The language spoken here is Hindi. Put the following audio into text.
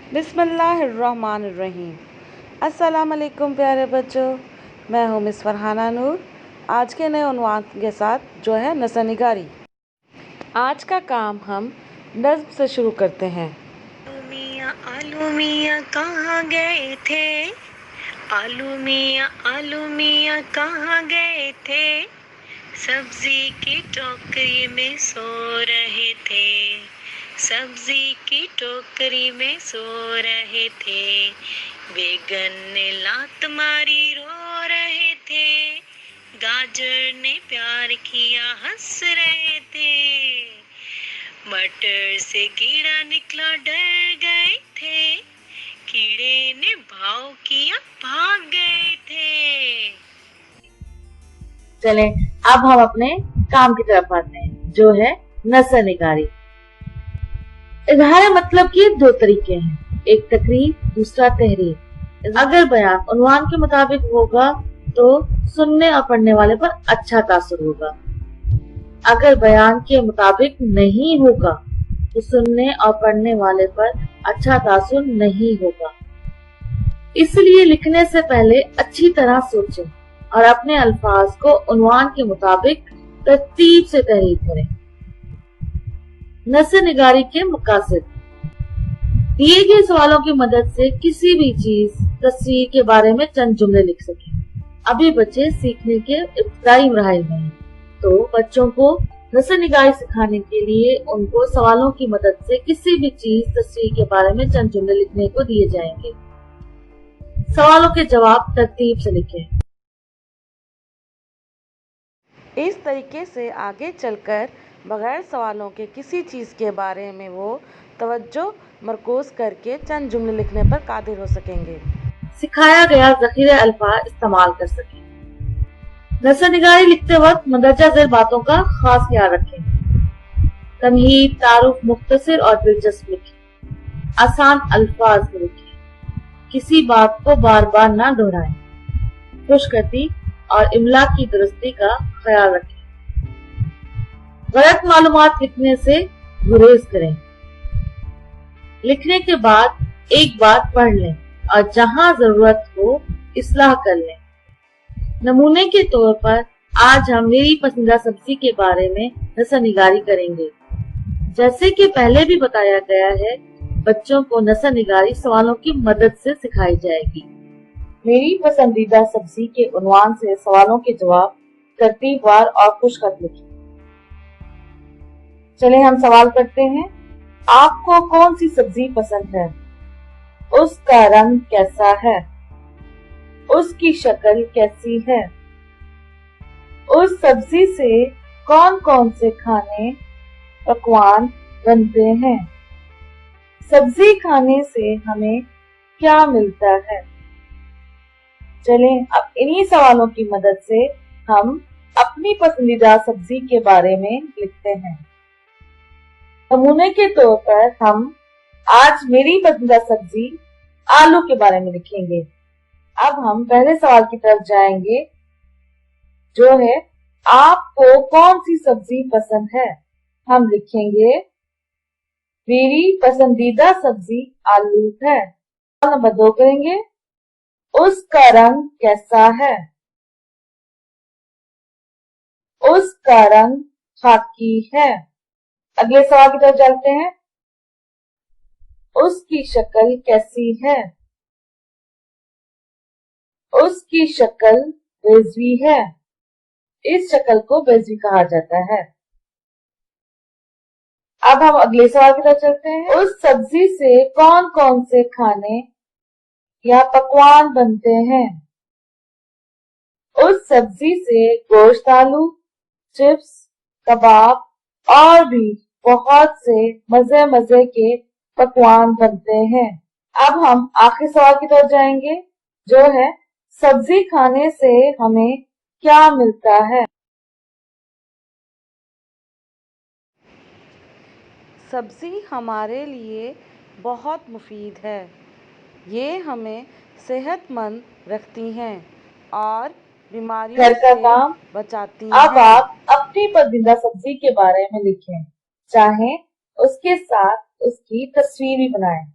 बिस्मिल्लाहिर्रहमानिर्रहीम। अस्सलाम वालेकुम प्यारे बच्चों, मैं हूँ मिस फरहाना नूर। आज के नए उन्वान के साथ जो है नसनिगारी। आज का काम हम नज़्म से शुरू करते हैं। आलू मियाँ कहाँ गए थे? आलू मियाँ कहाँ गए थे? सब्जी की टोकरी में सो रहे थे। सब्जी की टोकरी में सो रहे थे। बैगन ने लात मारी रो रहे थे। गाजर ने प्यार किया हंस रहे थे। मटर से कीड़ा निकला डर गए थे। कीड़े ने भाव किया भाग गए थे। चलें अब हम अपने काम की तरफ आते हैं, जो है नसनिगारी। इजहार मतलब के दो तरीके हैं, एक तकरीर, दूसरा तहरीर। अगर बयान उन्वान के मुताबिक होगा तो सुनने और पढ़ने वाले पर अच्छा तासुर होगा। अगर बयान के मुताबिक नहीं होगा तो सुनने और पढ़ने वाले पर अच्छा तासुर नहीं होगा। इसलिए लिखने से पहले अच्छी तरह सोचें और अपने अल्फाज को उन्वान के मुताबिक तरतीब से तहरीर करें। नसनिगारी के मकासद। दिए गए सवालों की मदद से किसी भी चीज, तस्वीर के बारे में चंद जुमले लिख सकें। अभी बच्चे सीखने के इब्तिदाई मराहिल में हैं, तो बच्चों को नसनिगारी सिखाने के लिए उनको सवालों की मदद से किसी भी चीज, तस्वीर के बारे में चंद जुमले लिखने को दिए जाएंगे। सवालों के जवाब तरतीब से लिखें। इस तरीके से आगे चलकर बगैर सवालों के किसी चीज़ के बारे में वो तवज्जो मरकूज करके चंद जुमले लिखने पर कादिर हो सकेंगे। सिखाया गया ज़ख़ीरे अल्फाज इस्तेमाल कर सकें। नसनिगारी लिखते वक्त मंदरजा ज़ेल बातों का खास ख्याल रखें। तमहीद, तारुफ मुख्तसर और दिलचस्प लिखें। आसान अल्फाज में लिखें। किसी बात को बार बार ना दोहराएं। खुशखती और इमला की दुरुस्ती का ख्याल रखें। गलत मालूमात लिखने से गुरेज करें। लिखने के बाद एक बार पढ़ लें और जहां जरूरत हो इस्लाह कर लें। नमूने के तौर पर आज हम मेरी पसंदीदा सब्जी के बारे में नसनिगारी करेंगे। जैसे कि पहले भी बताया गया है, बच्चों को नसनिगारी सवालों की मदद से सिखाई जाएगी। मेरी पसंदीदा सब्जी के उन्वान से सवालों के जवाब तरतीबवार और खुशखत लिखें। चले हम सवाल करते हैं। आपको कौन सी सब्जी पसंद है? उसका रंग कैसा है? उसकी शक्ल कैसी है? उस सब्जी से कौन कौन से खाने पकवान बनते हैं? सब्जी खाने से हमें क्या मिलता है? चलें अब इन्हीं सवालों की मदद से हम अपनी पसंदीदा सब्जी के बारे में लिखते हैं। नमूने के तौर पर हम आज मेरी पसंदीदा सब्जी आलू के बारे में लिखेंगे। अब हम पहले सवाल की तरफ जाएंगे, जो है आपको कौन सी सब्जी पसंद है? हम लिखेंगे मेरी पसंदीदा सब्जी आलू है। सवाल नंबर 2 करेंगे, उसका रंग कैसा है? उसका रंग खाकी है। अगले सवाल की तरफ चलते हैं। उसकी शक्ल कैसी है? उसकी शक्ल बेज़वी है। इस शक्ल को बेज़वी कहा जाता है। अब हम अगले सवाल की तरफ चलते हैं। उस सब्जी से कौन कौन से खाने या पकवान बनते हैं? उस सब्जी से गोश्त आलू, चिप्स, कबाब और भी बहुत से मजे मजे के पकवान बनते हैं। अब हम आखिरी सवाल की तरफ जाएंगे, जो है सब्जी खाने से हमें क्या मिलता है? सब्ज़ी हमारे लिए बहुत मुफीद है। ये हमें सेहतमंद रखती हैं और बीमारियों घर का से काम। बचाती अब हैं। आप अपनी पसंदीदा सब्जी के बारे में लिखें, चाहे उसके साथ उसकी तस्वीर भी बनाएं।